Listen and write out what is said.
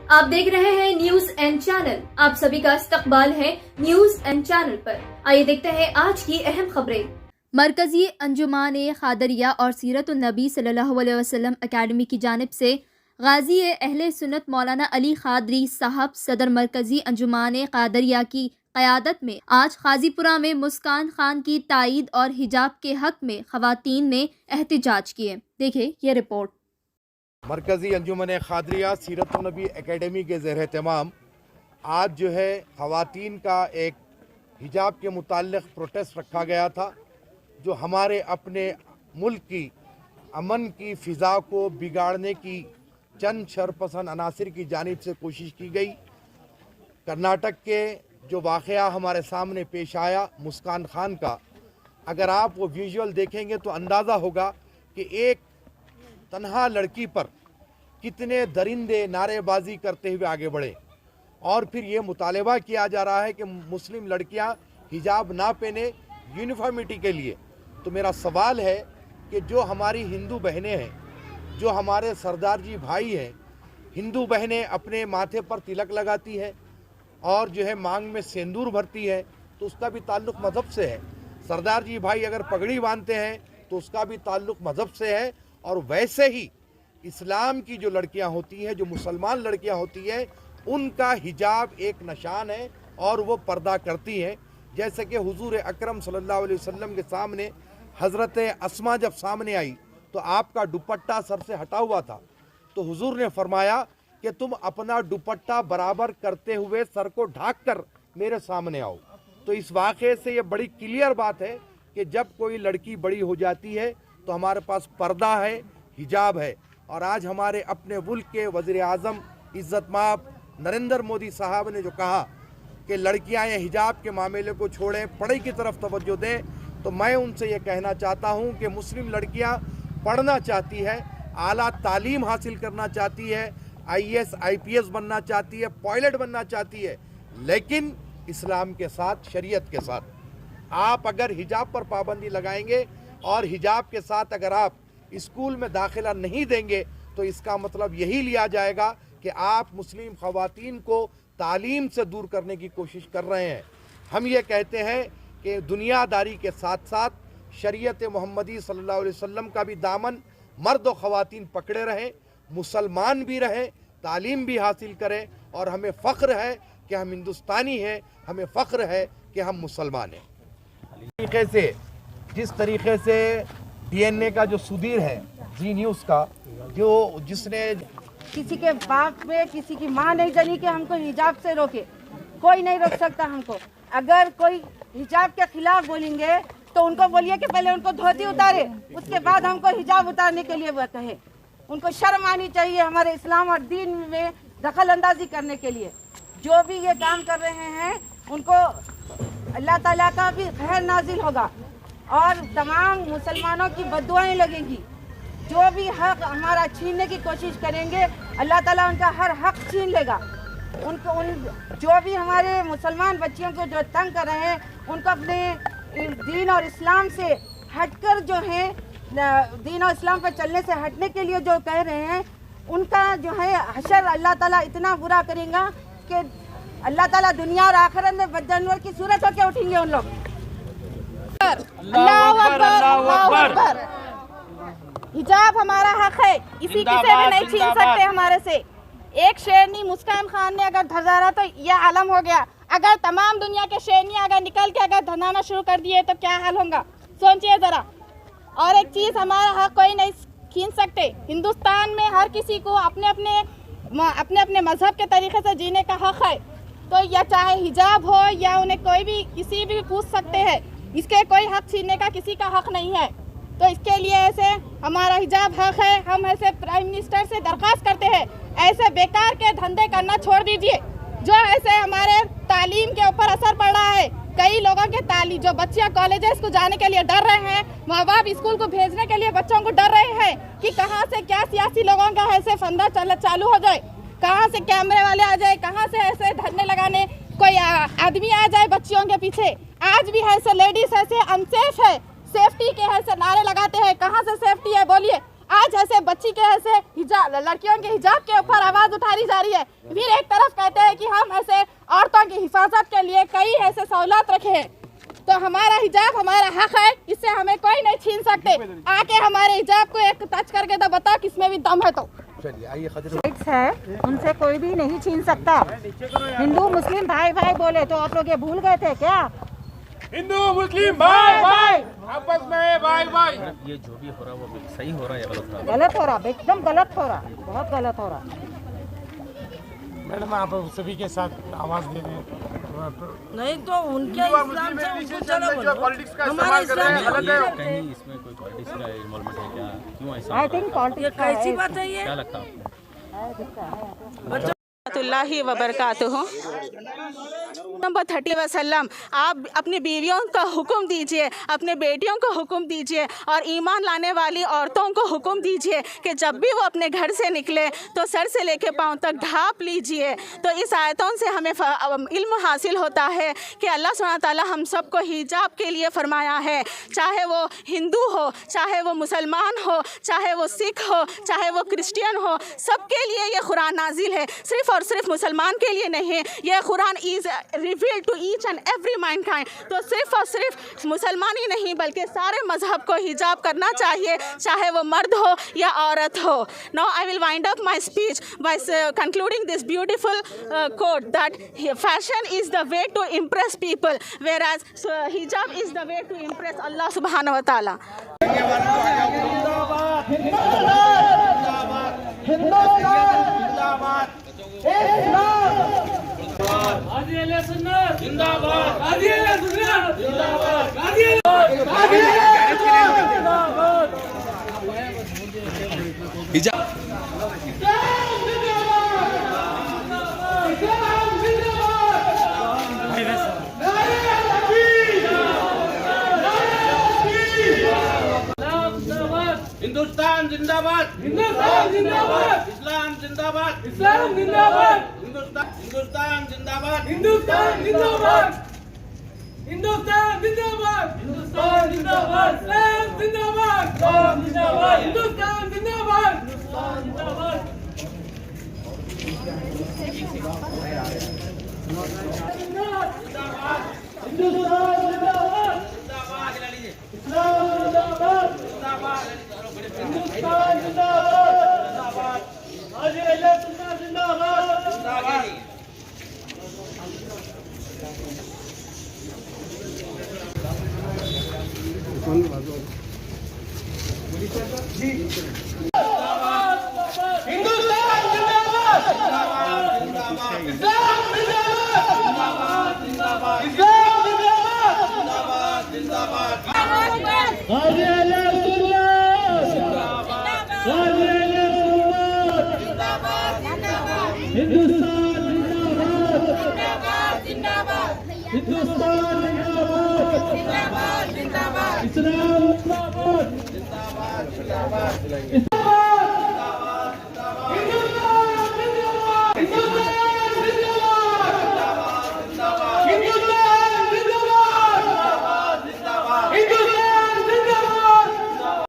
आप देख रहे हैं न्यूज एंड चैनल। आप सभी का इस्तकबाल है न्यूज एंड चैनल पर। आइए देखते हैं आज की अहम खबरें। मरकजी अंजुमान खादरिया और सीरत नबी सल्लल्लाहु अलैहि वसल्लम अकेडमी की जानिब से गाजी अहले सुन्नत मौलाना अली खादरी साहब सदर मरकजी अंजुमान खादरिया की क़यादत में आज खाजीपुरा में मुस्कान खान की तायीद और हिजाब के हक में ख़वातीन ने एहतजाज किए। देखिए ये रिपोर्ट। मरकज़ी अंजुमन खादरिया सीरत नबी एकेडमी के ज़ेर तमाम आज जो है ख़वातीन का एक हिजाब के मुताल्लिक़ प्रोटेस्ट रखा गया था, जो हमारे अपने मुल्क की अमन की फ़िज़ा को बिगाड़ने की चंद शरपसंद अनासिर की जानिब से कोशिश की गई। कर्नाटक के जो वाक़या हमारे सामने पेश आया मुस्कान खान का, अगर आप वो विजुअल देखेंगे तो अंदाज़ा होगा कि एक तन्हा लड़की पर कितने दरिंदे नारेबाजी करते हुए आगे बढ़े और फिर ये मुतालबा किया जा रहा है कि मुस्लिम लड़कियां हिजाब ना पहने यूनिफॉर्मिटी के लिए। तो मेरा सवाल है कि जो हमारी हिंदू बहनें हैं, जो हमारे सरदार जी भाई हैं, हिंदू बहनें अपने माथे पर तिलक लगाती हैं और जो है मांग में सिंदूर भरती है, तो उसका भी ताल्लुक़ मज़हब से है। सरदार जी भाई अगर पगड़ी बांधते हैं तो उसका भी ताल्लुक़ मज़हब से है। और वैसे ही इस्लाम की जो लड़कियां होती हैं, जो मुसलमान लड़कियां होती हैं, उनका हिजाब एक निशान है और वो पर्दा करती हैं। जैसे कि हुजूर अकरम सल्लल्लाहु अलैहि वसल्लम के सामने हज़रत अस्मा जब सामने आई तो आपका दुपट्टा सर से हटा हुआ था, तो हुजूर ने फरमाया कि तुम अपना दुपट्टा बराबर करते हुए सर को ढाक कर मेरे सामने आओ। तो इस वाक़े से ये बड़ी क्लियर बात है कि जब कोई लड़की बड़ी हो जाती है तो हमारे पास पर्दा है, हिजाब है। और आज हमारे अपने मुल्क के वज़ीर आज़म इज़्ज़त माब नरेंद्र मोदी साहब ने जो कहा कि लड़कियां ये हिजाब के मामले को छोड़ें, पढ़ाई की तरफ तवज्जो दें, तो मैं उनसे ये कहना चाहता हूं कि मुस्लिम लड़कियां पढ़ना चाहती है, आला तालीम हासिल करना चाहती है, IAS IPS बनना चाहती है, पायलट बनना चाहती है, लेकिन इस्लाम के साथ, शरीयत के साथ। आप अगर हिजाब पर पाबंदी लगाएंगे और हिजाब के साथ अगर आप स्कूल में दाखिला नहीं देंगे तो इसका मतलब यही लिया जाएगा कि आप मुस्लिम ख़वातीन को तालीम से दूर करने की कोशिश कर रहे हैं। हम ये कहते हैं कि दुनियादारी के साथ साथ शरीयत मोहम्मदी सल्लल्लाहु अलैहि वसल्लम का भी दामन मर्द और ख़वातीन पकड़े रहें, मुसलमान भी रहें, तालीम भी हासिल करें। और हमें फ़ख्र है कि हम हिंदुस्तानी हैं, हमें फ़ख्र है कि हम मुसलमान हैं। तरीके से जिस तरीके से DNA का जो सुधीर है जी न्यूज़ का, जो जिसने किसी के बाप में किसी की माँ नहीं जली कि हमको हिजाब से रोके, कोई नहीं रोक सकता हमको। अगर कोई हिजाब के खिलाफ बोलेंगे तो उनको बोलिए कि पहले उनको धोती उतारे, उसके बाद हमको हिजाब उतारने के लिए वो कहे। उनको शर्म आनी चाहिए हमारे इस्लाम और दीन में दखल अंदाजी करने के लिए। जो भी ये काम कर रहे हैं उनको अल्लाह ताला का भी खैर नाजिल होगा और तमाम मुसलमानों की बद्दुआएं लगेंगी। जो भी हक हमारा छीनने की कोशिश करेंगे अल्लाह ताला उनका हर हक छीन लेगा। उनको जो भी हमारे मुसलमान बच्चियों को जो तंग कर रहे हैं, उनको अपने दीन और इस्लाम से हटकर जो है दीन और इस्लाम पर चलने से हटने के लिए जो कह रहे हैं, उनका जो है हशर अल्लाह ताला इतना बुरा करेगा कि अल्लाह ताला दुनिया और आखिरत में बदजानवर की सूरत होकर उठेंगे उन लोग। अल्लाहु अकबर, अल्लाहु अकबर। हिजाब हमारा हक है, इसी किसी भी नहीं छीन सकते हमारे से। एक शेरनी मुस्कान खान ने अगर धजारा तो यह आलम हो गया। अगर तमाम दुनिया के शेरनियां अगर निकल के अगर धनाना शुरू कर दिए तो क्या हाल होगा, सोचिए जरा। और एक चीज, हमारा हक कोई नहीं छीन सकते। हिंदुस्तान में हर किसी को अपने अपने मजहब के तरीके से जीने का हक है। तो या चाहे हिजाब हो या उन्हें कोई भी किसी भी पूछ सकते हैं, इसके कोई हक छीनने का किसी का हक नहीं है। तो इसके लिए ऐसे हमारा हिजाब हक है। हम ऐसे प्राइम मिनिस्टर से दरख्वास्त करते हैं, ऐसे बेकार के धंधे करना छोड़ दीजिए। जो ऐसे हमारे तालीम के ऊपर असर पड़ रहा है, कई लोगों के तालीम, जो बच्चियां कॉलेजेस को जाने के लिए डर रहे हैं, माँ बाप स्कूल को भेजने के लिए बच्चों को डर रहे हैं कि कहाँ से क्या सियासी लोगों का ऐसे फंदा चालू हो जाए, कहाँ से कैमरे वाले आ जाए, कहाँ से ऐसे धरने लगाने कोई आदमी आ जाए बच्चियों के पीछे। आज भी ऐसे लेडीज ऐसे अनसेफ है, सेफ्टी के ऐसे नारे लगाते हैं। कहाँ से सेफ्टी है बोलिए? आज ऐसे बच्ची के ऐसे हिजाब, लड़कियों के हिजाब के ऊपर आवाज उठाई जा रही है। फिर एक तरफ कहते हैं कि हम ऐसे औरतों की हिफाजत के लिए कई ऐसे सहूलत रखे हैं। तो हमारा हिजाब हमारा हक है, इससे हमें कोई नहीं छीन सकते। आके हमारे हिजाब को एक टच करके तो बताओ किसमें भी दम है। तो चलिए आइए राइट्स है, उनसे कोई भी नहीं छीन सकता। हिंदू मुस्लिम भाई भाई बोले तो आप लोग ये भूल गए थे क्या? हिंदू मुस्लिम भाई भाई आपस में भाई भाई। ये जो भी हो रहा है वो सही हो रहा है या गलत हो रहा है? गलत हो रहा, एकदम गलत हो रहा, बहुत गलत हो रहा। मैडम आप सभी के साथ आवाज दे रहे हैं। नहीं तो उनके इस्लाम से उनको चलो बोलो। पॉलिटिक्स का हमारा इस्तेमाल कर रहे हैं, गलत है। कहीं इसमें कोई पॉलिटिक्स का इन्वॉल्वमेंट है क्या? क्यों ऐसा आई हो रहा थिंक है? पॉलिटिक्स कैसी बात है ये? क्या लगता है आपको? रहमतुल्लाहि व बरकातुहू। नंबर 30 वसल्लम, आप अपनी बीवियों का हुक्म दीजिए, अपने बेटियों को हुक्म दीजिए और ईमान लाने वाली औरतों को हुक्म दीजिए कि जब भी वो अपने घर से निकले तो सर से लेके पाँव तक ढाँप लीजिए। तो इस आयतों से हमें इल्म हासिल होता है कि अल्लाह सुब्हानहू व तआला हम सबको हिजाब के लिए फरमाया है। चाहे वो हिंदू हो, चाहे वो मुसलमान हो, चाहे वो सिख हो, चाहे वो क्रिश्चियन हो, सबके लिए ये कुरान नाजिल है। सिर्फ़ और सिर्फ मुसलमान के लिए नहीं, ये Quran is revealed to each and every mankind. तो सिर्फ और सिर्फ मुसलमान ही नहीं बल्कि सारे मजहब को हिजाब करना चाहिए, चाहे वो मर्द हो या औरत हो। Now I will wind up my speech by concluding this beautiful quote that fashion is the way to impress people whereas hijab is the way to impress Allah subhanahu wa ta'ala. Hindustan जिंदाबाद, हिंदुस्तान जिंदाबाद, इस्लाम जिंदाबाद, इस्लाम जिंदाबाद, हिंदुस्तान जिंदाबाद, हिंदुस्तान जिंदाबाद, हिंदुस्तान जिंदाबाद, हिंदुस्तान जिंदाबाद, इस्लाम जिंदाबाद, इस्लाम जिंदाबाद, हिंदुस्तान जिंदाबाद, हिंदुस्तान जिंदाबाद। इस्लाम जिंदाबाद,